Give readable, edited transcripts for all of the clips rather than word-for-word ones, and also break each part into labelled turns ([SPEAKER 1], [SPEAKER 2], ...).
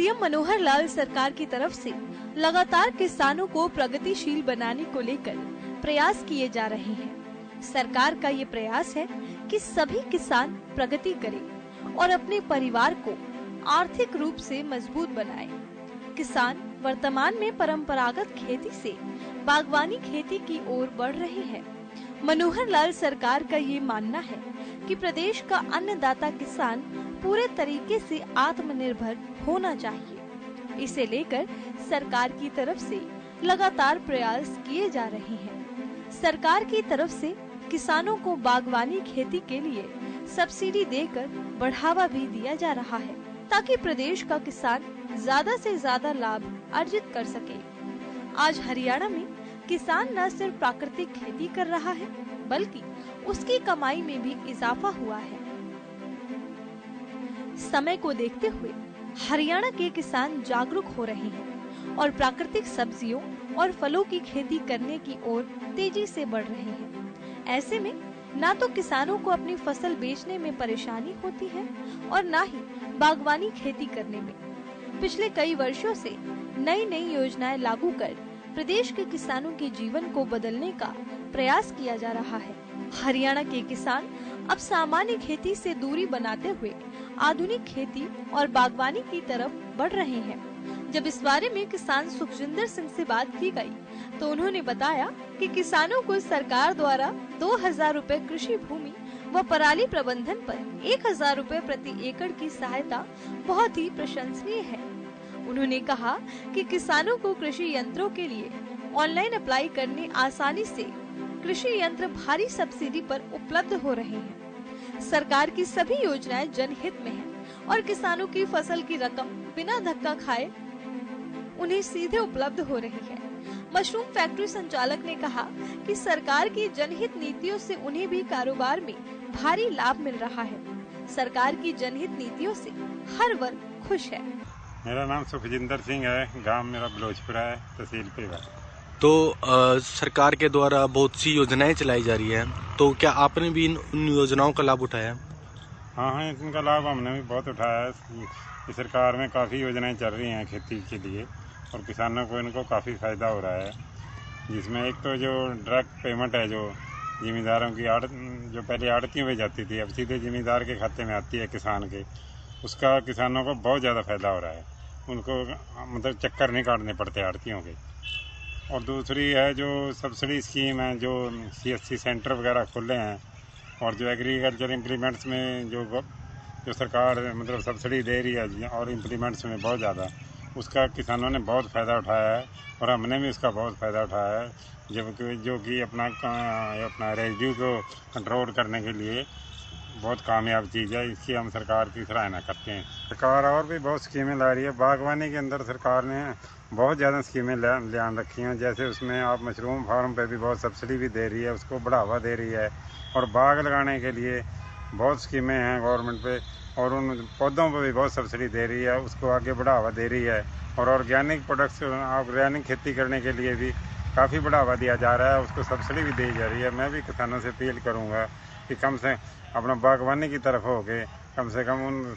[SPEAKER 1] CM Manohar Lal सरकार की तरफ से लगातार किसानों को प्रगतिशील बनाने को लेकर प्रयास किए जा रहे हैं। सरकार का ये प्रयास है कि सभी किसान प्रगति करें और अपने परिवार को आर्थिक रूप से मजबूत बनाएं। किसान वर्तमान में परंपरागत खेती से बागवानी खेती की ओर बढ़ रहे हैं। मनोहर लाल सरकार का ये मानना है कि प्रदेश का अन्नदाता किसान पूरे तरीके से आत्मनिर्भर होना चाहिए। इसे लेकर सरकार की तरफ से लगातार प्रयास किए जा रहे हैं। सरकार की तरफ से किसानों को बागवानी खेती के लिए सब्सिडी देकर बढ़ावा भी दिया जा रहा है, ताकि प्रदेश का किसान ज्यादा से ज्यादा लाभ अर्जित कर सके। आज हरियाणा में किसान न सिर्फ प्राकृतिक खेती कर रहा है, बल्कि उसकी कमाई में भी इजाफा हुआ है। समय को देखते हुए हरियाणा के किसान जागरूक हो रहे हैं और प्राकृतिक सब्जियों और फलों की खेती करने की ओर तेजी से बढ़ रहे हैं। ऐसे में ना तो किसानों को अपनी फसल बेचने में परेशानी होती है और ना ही बागवानी खेती करने में। पिछले कई वर्षों से नई नई योजनाएं लागू कर प्रदेश के किसानों के जीवन को बदलने का प्रयास किया जा रहा है। हरियाणा के किसान अब सामान्य खेती से दूरी बनाते हुए आधुनिक खेती और बागवानी की तरफ बढ़ रहे हैं। जब इस बारे में किसान सुखजिंदर सिंह से बात की गई, तो उन्होंने बताया कि किसानों को सरकार द्वारा 2000 रुपए कृषि भूमि व पराली प्रबंधन पर 1000 रुपए प्रति एकड़ की सहायता बहुत ही प्रशंसनीय है। उन्होंने कहा कि किसानों को कृषि यंत्रों के लिए ऑनलाइन अप्लाई करने आसानी से कृषि यंत्र भारी सब्सिडी पर उपलब्ध हो रहे हैं। सरकार की सभी योजनाएं जनहित में हैं और किसानों की फसल की रकम बिना धक्का खाए उन्हें सीधे उपलब्ध हो रही है। मशरूम फैक्ट्री संचालक ने कहा कि सरकार की जनहित नीतियों से उन्हें भी कारोबार में भारी लाभ मिल रहा है। सरकार की जनहित नीतियों से हर वर्ग खुश है।
[SPEAKER 2] मेरा नाम सुखजिंदर सिंह है, गांव मेरा बलोचपुरा है, तहसील पेवा।
[SPEAKER 3] तो सरकार के द्वारा बहुत सी योजनाएं चलाई जा रही है, तो क्या आपने भी उन योजनाओं का लाभ उठाया?
[SPEAKER 2] हाँ, इनका लाभ हमने भी बहुत उठाया है। सरकार में काफ़ी योजनाएं चल रही हैं खेती के लिए और किसानों को इनको काफ़ी फ़ायदा हो रहा है। जिसमें एक तो जो डायरेक्ट पेमेंट है, जो ज़मींदारों की जो पहले आड़तियों में जाती थी, अब सीधे ज़मींदार के खाते में आती है किसान के, उसका किसानों को बहुत ज़्यादा फ़ायदा हो रहा है। उनको मतलब चक्कर नहीं काटने पड़ते आड़तियों के। और दूसरी है जो सब्सिडी स्कीम है, जो CSC सेंटर वगैरह खुले हैं और जो एग्रीकल्चर इम्प्लीमेंट्स में जो सरकार मतलब सब्सिडी दे रही है और इम्प्लीमेंट्स में बहुत ज़्यादा, उसका किसानों ने बहुत फ़ायदा उठाया है और हमने भी उसका बहुत फ़ायदा उठाया है। जो कि अपना रेजिड्यू को कंट्रोल करने के लिए बहुत कामयाब चीज़ है। इसकी हम सरकार की सराहना करते हैं। सरकार और भी बहुत स्कीमें ला रही है। बागवानी के अंदर सरकार ने बहुत ज़्यादा स्कीमें ध्यान रखी हैं। जैसे उसमें आप मशरूम फार्म पे भी बहुत सब्सिडी भी दे रही है, उसको बढ़ावा दे रही है। और बाग लगाने के लिए बहुत स्कीमें हैं गवर्नमेंट पे, और उन पौधों पर भी बहुत सब्सिडी दे रही है, उसको आगे बढ़ावा दे रही है। और ऑर्गेनिक प्रोडक्ट्स, ऑर्गेनिक खेती करने के लिए भी काफ़ी बढ़ावा दिया जा रहा है, उसको सब्सिडी भी दी जा रही है। मैं भी किसानों से अपील करूँगा कि कम से अपना बागवानी की तरफ हो के कम से कम उन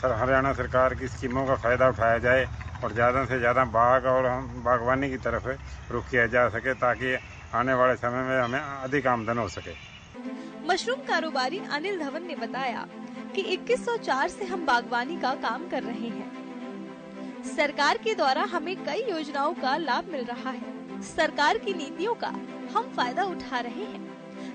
[SPEAKER 2] हरियाणा सरकार की स्कीमों का फ़ायदा उठाया जाए और ज़्यादा से ज़्यादा बाग और बागवानी की तरफ रुख किया जा सके, ताकि आने वाले समय में हमें अधिक आमदन हो सके।
[SPEAKER 1] मशरूम कारोबारी अनिल धवन ने बताया कि 2104 से हम बागवानी का काम कर रहे हैं। सरकार के द्वारा हमें कई योजनाओं का लाभ मिल रहा है। सरकार की नीतियों का हम फायदा उठा रहे हैं।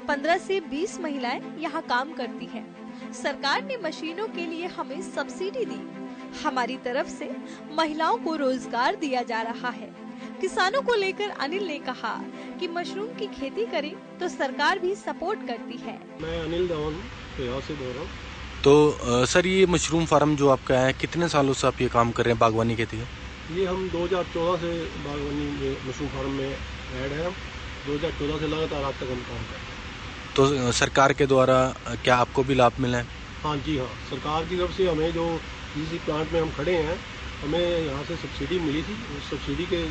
[SPEAKER 1] 15 से 20 महिलाएं यहाँ काम करती हैं। सरकार ने मशीनों के लिए हमें सब्सिडी दी। हमारी तरफ से महिलाओं को रोजगार दिया जा रहा है। किसानों को लेकर अनिल ने कहा कि मशरूम की खेती करें तो सरकार भी सपोर्ट करती है।
[SPEAKER 4] मैं अनिल धवन से बोल रहा हूँ।
[SPEAKER 3] तो सर, ये मशरूम फार्म जो आपका है, कितने सालों से आप ये काम कर रहे हैं बागवानी खेती?
[SPEAKER 4] ये हम 2014 से बागवानी में मशरूम फार्म में ऐड है। 2014 से लगातार आज तक हम काम कर रहे हैं।
[SPEAKER 3] तो सरकार के द्वारा क्या आपको भी लाभ मिला है?
[SPEAKER 4] हाँ जी हाँ, सरकार की तरफ से हमें जो इसी प्लांट में हम खड़े हैं, हमें यहाँ से सब्सिडी मिली थी। उस सब्सिडी के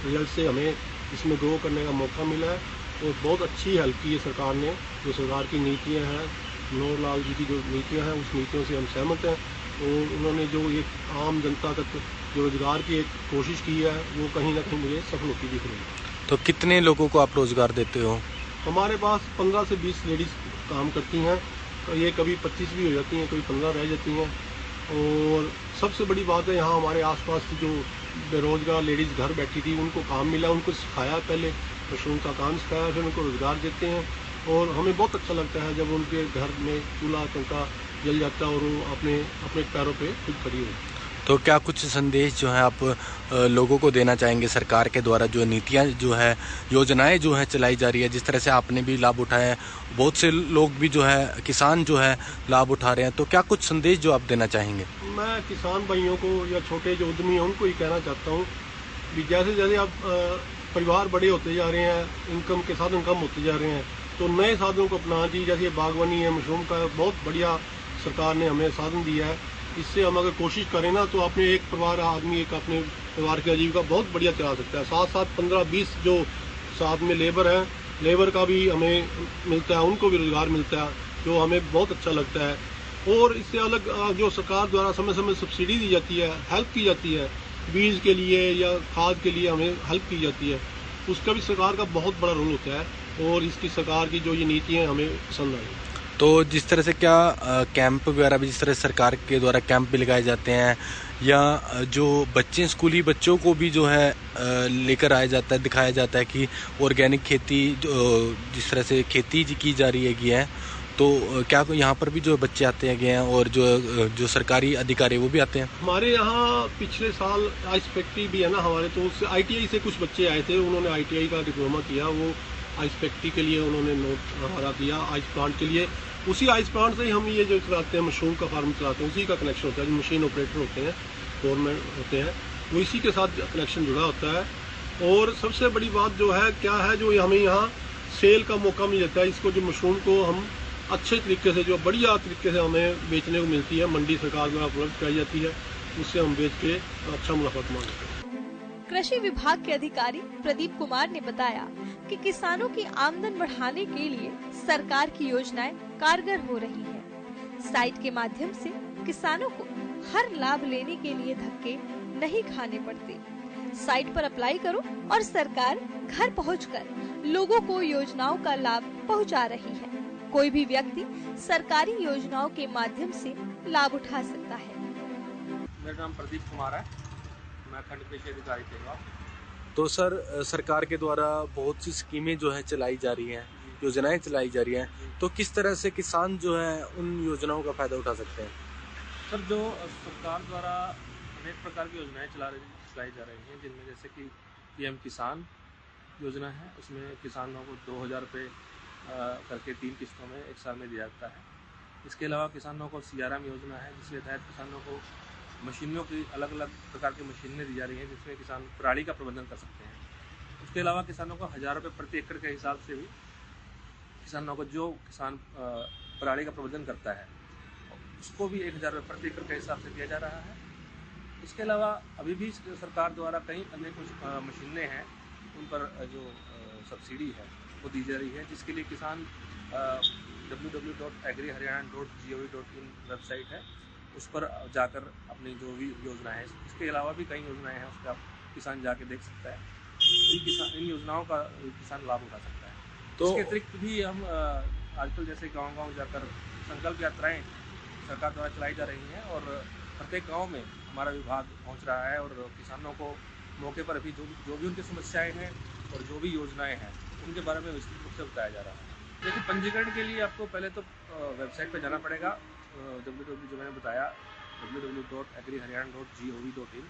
[SPEAKER 4] रिजल्ट से हमें इसमें ग्रो करने का मौका मिला है और बहुत अच्छी हेल्प की है सरकार ने। जो सरकार की नीतियाँ हैं, मनोहर लाल जी की जो नीतियाँ हैं, उस नीतियों से हम सहमत हैं और उन्होंने जो एक आम जनता तक जो रोजगार की एक कोशिश की है वो कहीं ना कहीं मुझे सफल होती दिख रही है।
[SPEAKER 3] तो कितने लोगों को आप रोजगार देते हो?
[SPEAKER 4] हमारे पास 15 से 20 लेडीज़ काम करती हैं, ये कभी 25 भी हो जाती हैं, कभी 15 रह जाती हैं। और सबसे बड़ी बात है यहाँ हमारे आसपास की जो बेरोजगार लेडीज़ घर बैठी थी उनको काम मिला, उनको सिखाया, पहले मशरूम का काम सिखाया, फिर उनको रोज़गार देते हैं। और हमें बहुत अच्छा लगता है जब उनके घर में चूल्हा चौका जल जाता है और वो अपने अपने पैरों पे खुद खड़ी हो।
[SPEAKER 3] तो क्या कुछ संदेश जो है आप लोगों को देना चाहेंगे? सरकार के द्वारा जो नीतियां जो है, योजनाएं जो है चलाई जा रही है, जिस तरह से आपने भी लाभ उठाया है, बहुत से लोग भी जो है, किसान जो है लाभ उठा रहे हैं, तो क्या कुछ संदेश जो आप देना चाहेंगे?
[SPEAKER 4] मैं किसान भाइयों को या छोटे जो उद्यमी हैं उनको ही कहना चाहता हूँ कि जैसे जैसे आप परिवार बड़े होते जा रहे हैं, इनकम के साधन कम होते जा रहे हैं, तो नए साधनों को अपनाना चाहिए। जैसे बागवानी है, मशरूम का बहुत बढ़िया सरकार ने हमें साधन दिया है। इससे हम अगर कोशिश करें ना तो अपने एक परिवार आदमी एक अपने परिवार की आजीविका बहुत बढ़िया चला सकता है। साथ साथ 15-20 जो साथ में लेबर है, लेबर का भी हमें मिलता है, उनको भी रोजगार मिलता है, जो हमें बहुत अच्छा लगता है। और इससे अलग जो सरकार द्वारा समय समय सब्सिडी दी जाती है, हेल्प की जाती है, बीज के लिए या खाद के लिए हमें हेल्प की जाती है, उसका भी सरकार का बहुत बड़ा रोल होता है। और इसकी सरकार की जो ये नीतियाँ हमें पसंद आई।
[SPEAKER 3] तो जिस तरह से क्या कैंप वगैरह भी, जिस तरह सरकार के द्वारा कैंप भी लगाए जाते हैं, या जो बच्चे स्कूली बच्चों को भी जो है लेकर आया जाता है, दिखाया जाता है कि ऑर्गेनिक खेती जिस तरह से खेती की जा रही है, तो क्या यहाँ पर भी जो बच्चे आते हैं और जो सरकारी अधिकारी वो भी आते हैं?
[SPEAKER 4] हमारे यहाँ पिछले साल आइस फैक्ट्री भी है ना हमारे, तो उससे ITI से कुछ बच्चे आए थे, उन्होंने ITI का डिप्लोमा किया, वो आइस फैक्ट्री के लिए उन्होंने नोट हमारा दिया, आइस प्लांट के लिए। उसी आइस प्लांट से ही हम ये जो चलाते हैं, मशरूम का फार्म चलाते हैं, उसी का कनेक्शन होता है। जो मशीन ऑपरेटर होते हैं, गवर्नमेंट होते हैं, वो इसी के साथ कनेक्शन जुड़ा होता है। और सबसे बड़ी बात जो है क्या है, जो हमें यहाँ सेल का मौका मिल जाता है। इसको जो मशरूम को हम अच्छे तरीके से, जो बढ़िया तरीके से हमें बेचने को मिलती है, मंडी सरकार द्वारा उपलब्ध कराई जाती है, उससे हम बेच के अच्छा मुनाफा कमा लेते हैं।
[SPEAKER 1] कृषि विभाग के अधिकारी प्रदीप कुमार ने बताया कि किसानों की आमदन बढ़ाने के लिए सरकार की योजनाएं कारगर हो रही है। साइट के माध्यम से किसानों को हर लाभ लेने के लिए धक्के नहीं खाने पड़ते। साइट पर अप्लाई करो और सरकार घर पहुंचकर लोगों को योजनाओं का लाभ पहुंचा रही है। कोई भी व्यक्ति सरकारी योजनाओं के माध्यम से लाभ उठा सकता है।
[SPEAKER 5] मेरा नाम प्रदीप कुमार है, मैं खंड कृषि अधिकारी थे।
[SPEAKER 3] तो सर, सरकार के द्वारा बहुत सी स्कीमें जो है चलाई जा रही हैं, योजनाएं चलाई जा रही हैं, तो किस तरह से किसान जो है उन योजनाओं का फायदा उठा सकते हैं?
[SPEAKER 5] सर, जो सरकार द्वारा अनेक प्रकार की योजनाएं चलाई जा रही हैं, जिनमें जैसे कि PM किसान योजना है, उसमें किसानों को 2000 रुपये करके 3 किस्तों में 1 साल में दिया जाता है। इसके अलावा किसानों को CRM योजना है, जिसके तहत किसानों को मशीनों की अलग अलग प्रकार की मशीनें दी जा रही हैं, जिसमें किसान पराली का प्रबंधन कर सकते हैं। उसके अलावा किसानों को 1000 रुपये प्रति एकड़ के हिसाब से भी किसानों को, जो किसान पराली का प्रबंधन करता है, उसको भी 1000 रुपये प्रति एकड़ के हिसाब से दिया जा रहा है। इसके अलावा अभी भी सरकार द्वारा कई अन्य कुछ मशीनें हैं, उन पर जो सब्सिडी है वो दी जा रही है, जिसके लिए किसान www.agriharyana.gov.in वेबसाइट है, उस पर जाकर अपनी जो भी योजनाएं हैं, इसके अलावा भी कई योजनाएं हैं, उस पर आप किसान जाके देख सकता है। इन योजनाओं का किसान लाभ उठा सकता है। तो इसके अतिरिक्त भी हम आजकल जैसे गांव-गांव जाकर संकल्प यात्राएं सरकार द्वारा चलाई जा रही हैं, और प्रत्येक गांव में हमारा विभाग पहुंच रहा है, और किसानों को मौके पर भी जो भी उनकी समस्याएं हैं और जो भी योजनाएं हैं, उनके बारे में विस्तृत रूप से बताया जा रहा है। देखिए, पंजीकरण के लिए आपको पहले तो वेबसाइट पर जाना पड़ेगा, www जो मैंने बताया www.agriharyana.gov.in।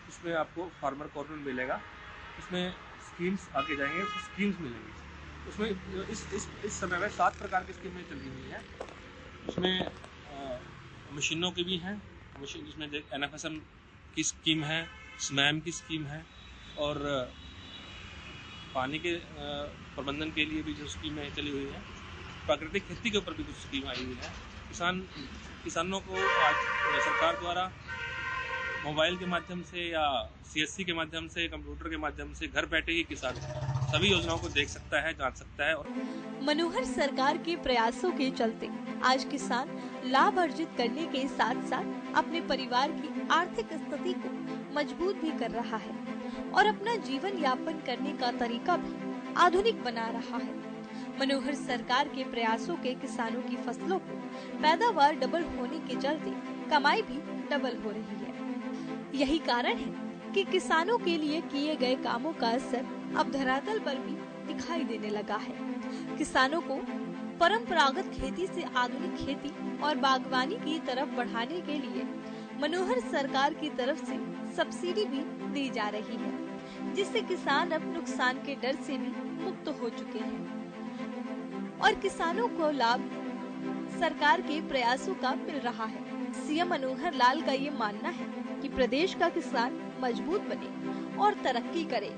[SPEAKER 5] उसमें आपको फार्मर कॉर्नर मिलेगा, उसमें स्कीम्स आगे जाएंगे, उसमें स्कीम्स मिलेंगी। उसमें इस समय में 7 प्रकार की स्कीमें चली हुई हैं। उसमें मशीनों की भी हैं, जिसमें NFSM की स्कीम है, SMAM की स्कीम है, और पानी के प्रबंधन के लिए भी जो स्कीमें चली हुई हैं, प्राकृतिक खेती के ऊपर भी कुछ स्कीम आई हुई है। किसानों को आज सरकार द्वारा मोबाइल के माध्यम से या CSC के माध्यम से, कंप्यूटर के माध्यम से घर बैठे ही किसान सभी योजनाओं को देख सकता है, जांच सकता है। और
[SPEAKER 1] मनोहर सरकार के प्रयासों के चलते आज किसान लाभ अर्जित करने के साथ साथ अपने परिवार की आर्थिक स्थिति को मजबूत भी कर रहा है और अपना जीवन यापन करने का तरीका भी आधुनिक बना रहा है। मनोहर सरकार के प्रयासों के किसानों की फसलों को पैदावार डबल होने के चलते कमाई भी डबल हो रही है। यही कारण है कि किसानों के लिए किए गए कामों का असर अब धरातल पर भी दिखाई देने लगा है। किसानों को परंपरागत खेती से आधुनिक खेती और बागवानी की तरफ बढ़ाने के लिए मनोहर सरकार की तरफ से सब्सिडी भी दी जा रही है, जिससे किसान अब नुकसान के डर से भी मुक्त हो चुके हैं और किसानों को लाभ सरकार के प्रयासों का मिल रहा है। सीएम मनोहर लाल का ये मानना है कि प्रदेश का किसान मजबूत बने और तरक्की करे।